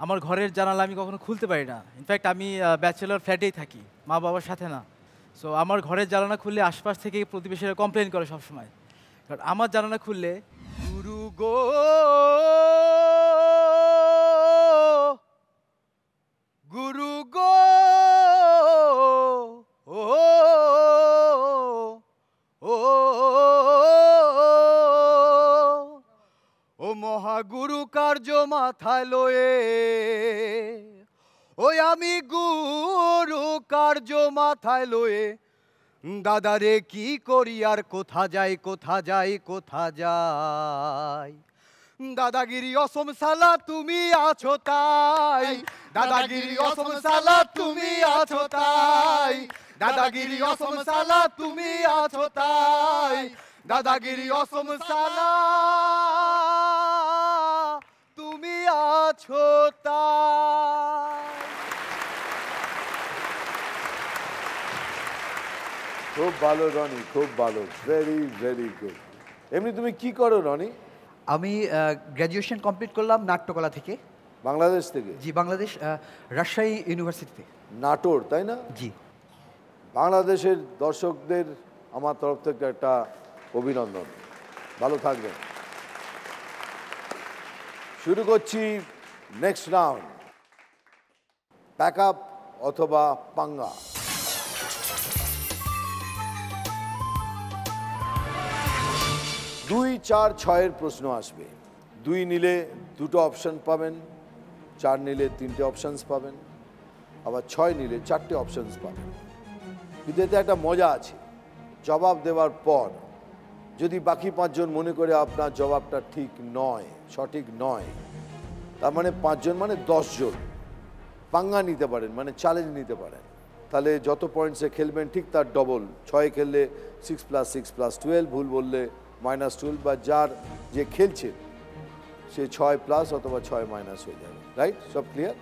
আমার ঘরের জানালা আমি কখনো খুলতে পারি না। ইনফ্যাক্ট আমি ব্যাচেলর ফ্ল্যাটেই থাকি, মা বাবার সাথে না। সো আমার ঘরের জানালা খুললে আশপাশ থেকে প্রতিবেশীরা কমপ্লেন করে সবসময়। কারণ আমার জানালা খুললে গুরু গো, গুরু গো, ও ও ও মহাগুরু কার্য মাথায় লয়ে, ওই আমি গুরু কার্য মাথায় লয়ে, দাদারে কি করি আর কোথা যাই কোথা যাই কোথা যাই। দাদাগিরি অসম সালা তুমি আছো তাই, দাদাগিরি অসম সালা তুমি আছো তাই, দাদাগিরি অসম সালা তুমি আছো তাই, দাদাগিরি অসম সালা তুমি আছো তাই। খুব ভালো রনি, খুব ভালো, ভেরি ভেরি গুড। এমনি তুমি কি করো রনি? আমি গ্র্যাজুয়েশন কমপ্লিট করলাম নাট্যকলা থেকে। বাংলাদেশ থেকে? জি, বাংলাদেশ, রাজশাহী ইউনিভার্সিটিতে। নাটোর, তাই না? জি। বাংলাদেশের দর্শকদের আমার তরফ থেকে একটা অভিনন্দন, ভালো থাকবেন। শুরু করছি নেক্সট রাউন্ড, প্যাক আপ অথবা পাঙ্গা। 2, 4, 6 প্রশ্ন আসবে। 2 নিলে 2টো অপশন পাবেন, 4 নিলে 3টে অপশনস পাবেন, আবার 6 নিলে 4টে অপশনস পাবেন। কিন্তু এতে একটা মজা আছে, জবাব দেওয়ার পর যদি বাকি 5 জন মনে করে আপনার জবাবটা ঠিক নয়, সঠিক নয়, তার মানে 5 জন মানে 10 জন পাঙ্গা নিতে পারেন, মানে চ্যালেঞ্জ নিতে পারেন। তাহলে যত পয়েন্টসে খেলবেন ঠিক তার ডবল। 6 খেললে 6 + 6 + 12, ভুল বললে -12, বা যার যে খেলছে সে 6 প্লাস অথবা 6 মাইনাস হয়ে যাবে। রাইট? সব ক্লিয়ার?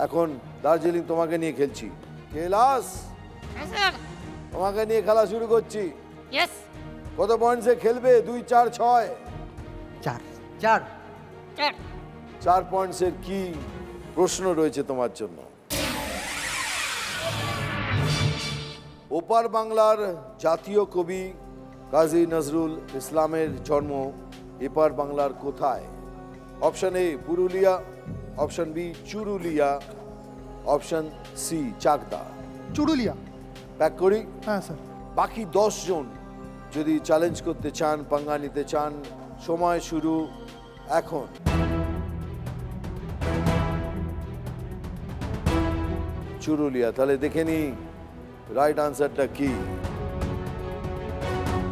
এখন দার্জিলিং তোমাকে নিয়ে খেলছি। কেলাস, তোমাকে নিয়ে খেলা শুরু করছি। কত পয়েন্টসে খেলবে? 2, 4, 6? 4 4 পয়েন্টসের কি প্রশ্ন রয়েছে তোমার জন্য? ওপার বাংলার জাতীয় কবি কাজী নজরুল ইসলামের জন্ম এপার বাংলার কোথায়? Option A Purulia, option B Churulia, option C Chakdaha. Churulia. Pack করি? হ্যাঁ স্যার। বাকি 10 জন যদি চ্যালেঞ্জ করতে চান, পাঙ্গা নিতে চান, সময় শুরু এখন। চুরুলিয়া, তাহলে দেখে নি রাইট আনসারটা কি।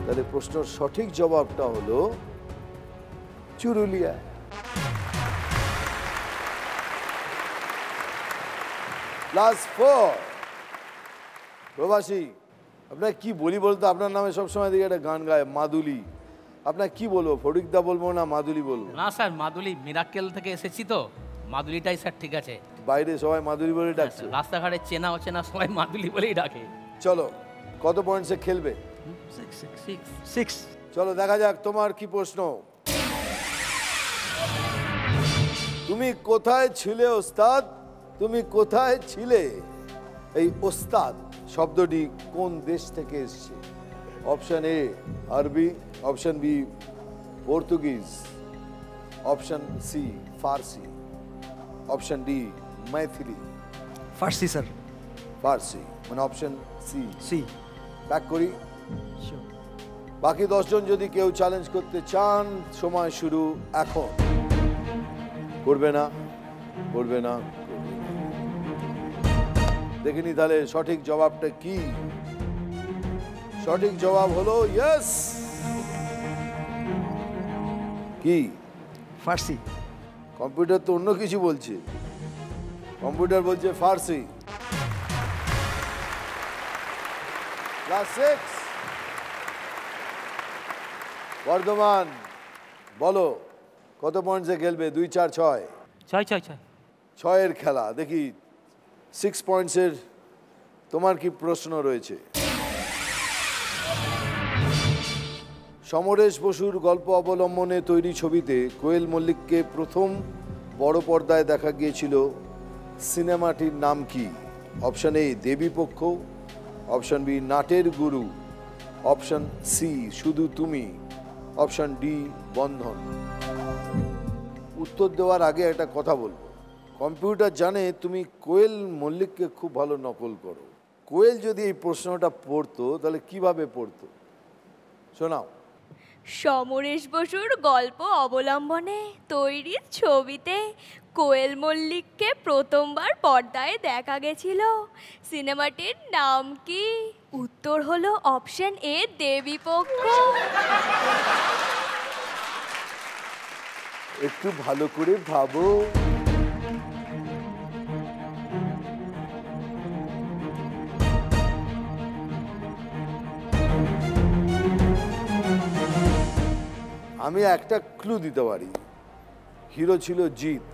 তাহলে প্রশ্নের সঠিক জবাবটা হলো চুরুলিয়া। ক্লাস 4 প্রবাসী, আপনার কি বলি বলতো? আপনার নামে সবসময় দিকে একটা গান গায় মাদুলি, আপনার কি বলবো? ফটিকদা বলবো না মাদুলি বলবো? না স্যার, মাদুলি মিরাক্কেল থেকে এসেছি তো, মাদুলিটাই স্যার ঠিক আছে। বাইরে সবাই মাদুলি বলে ডাকছে, রাস্তাঘাটে চেনা অচেনা সবাই মাদুলি বলেই ডাকে। চলো, কত পয়েন্টসে খেলবে? 6। চলো দেখা যাক তোমার কি প্রশ্ন। তুমি কোথায় ছিলে ওস্তাদ? তুমি কোথায় ছিলে? এই ওস্তাদ শব্দটি কোন দেশ থেকে এসেছে? Option A Arbi, option B Portuguese, option C Farsi, option D Maithili. Farsi sir. Farsi, মানে অপশন সি। সি। ব্যাক করি। বাকি 10 জন যদি কেউ চ্যালেঞ্জ করতে চান, সময় শুরু এখন। করবে না, করবে না, দেখিনি তাহলে সঠিক জবাবটা কি? সঠিক জবাব হলো ইয়েস। কি? ফার্সি। কম্পিউটার তো অন্য কিছু বলছে, কম্পিউটার বলছে ফার্সি। ক্লাস 6 বর্ধমান, বলো কত পয়েন্টসে খেলবে? 2, 4, 6? 6 এর খেলা। দেখি 6 পয়েন্টসের তোমার কি প্রশ্ন রয়েছে? সমরেশ বসুর গল্প অবলম্বনে তৈরি ছবিতে কোয়েল মল্লিককে প্রথম বড় পর্দায় দেখা গিয়েছিল সিনেমাটির নাম কি? অপশন এ দেবীপক্ষ, অপশন বি নাটের গুরু, অপশন সি শুধু তুমি, অপশন ডি বন্ধন। উত্তর দেওয়ার আগে একটা কথা বলবো, কম্পিউটার জানে তুমি কোয়েল মল্লিককে খুব ভালো নকল করো। কোয়েল যদি এই প্রশ্নটা পড়তো তাহলে কিভাবে পড়তো? শোনাও। সমরেশ বসুর গল্প অবলম্বনে তৈরি ছবিতে কোয়েল মল্লিককে প্রথমবার পর্দায় দেখা গেছিল। সিনেমাটির নাম কি? উত্তর হলো অপশন এ দেবীপক্ষ। একটু ভালো করে ভাবো। আমি একটা ক্লু দিতে পারি, হিরো ছিল জিৎ।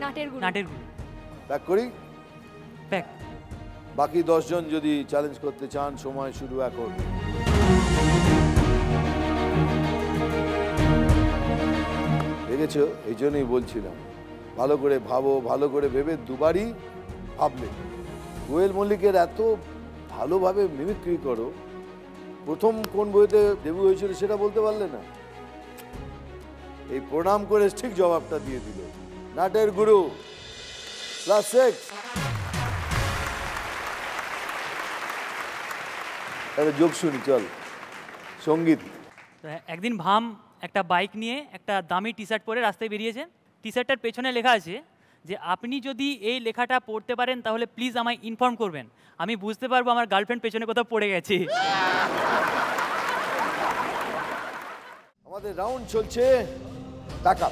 নাটের গুরু। নাটের গুরু। ব্যাক করি। ব্যাক। বাকি 10 জন যদি চ্যালেঞ্জ করতে চান, সময় শুরু এখন। দেখেছো, এই জন্যই বলছিলাম ভালো করে ভাবো, ভালো করে ভেবে দুবারই ভাবলে। কোয়েল মল্লিকের এত ভালোভাবে মিমিক্রি করো, প্রথম কোন বইতে ডেবিউ হয়েছিল সেটা বলতে পারলে না। এই প্রণাম করে ঠিক জবাবটা দিয়ে দিল। নাটের গুরু ক্লাস 6। একটা যোগ শুনি, চল। সঙ্গীত। তো একদিন ভাম একটা বাইক নিয়ে একটা দামি টি শার্ট পরে রাস্তায় বেরিয়েছে। টি শার্টটার পেছনে লেখা আছে যে আপনি যদি এই লেখাটা পড়তে পারেন তাহলে প্লিজ আমায় ইনফর্ম করবেন, আমি বুঝতে পারবো আমার গার্লফ্রেন্ড পেছনে কোথাও পড়ে গেছে। আমাদের রাউন্ড চলছে টাকা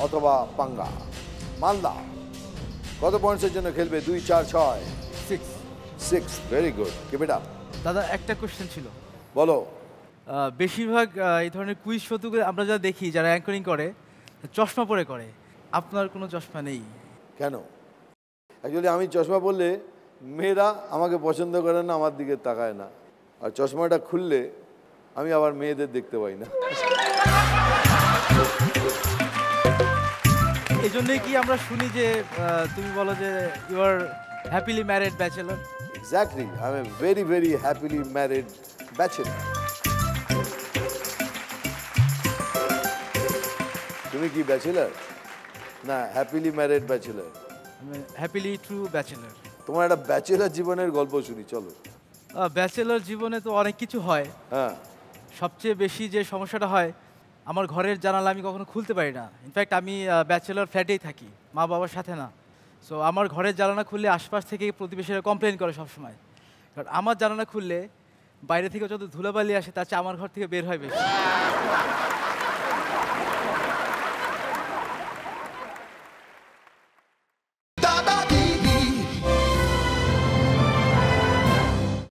অথবা পাঙ্গা। মালদা কত পয়েন্টসের জন্য খেলবে? 2, 4, 6। 6। Very good, keep it up. দাদা একটা কোশ্চেন ছিল। বলো। বেশিরভাগ এই ধরনের কুইজ শোতে আমরা যা দেখি যারা অ্যাঙ্করিং করে চশমা পরে করে, আপনার কোনো চশমা নেই কেন? অ্যাকচুয়ালি আমি চশমা পরলে মেয়েরা আমাকে পছন্দ করে না, আমার দিকে তাকায় না। আর চশমাটা খুললে আমি আবার মেয়েদের দেখতে পাই না। এই জন্যই কি আমরা শুনি যে তুমি বলো যে you are happily married bachelor? Exactly, I am very very happily married bachelor. তুমি কি ব্যাচেলর না happily married bachelor? Happily true bachelor. তোমার একটা ব্যাচেলর জীবনের গল্প শুনি, চলো। ব্যাচেলর জীবনে তো অনেক কিছু হয়। হ্যাঁ। সবচেয়ে বেশি যে সমস্যাটা হয়, আমার ঘরের জানালা আমি কখনো খুলতে পারি না। ইনফ্যাক্ট আমি ব্যাচেলর ফ্ল্যাটেই থাকি, মা বাবার সাথে না। সো আমার ঘরের জানালা খুললে আশপাশ থেকে প্রতিবেশীরা কমপ্লেন করে সবসময়, কারণ আমার জানালা খুললে বাইরে থেকে যত ধুলাবালি আসে তার চেয়ে আমার ঘর থেকে বের হয় বেশি।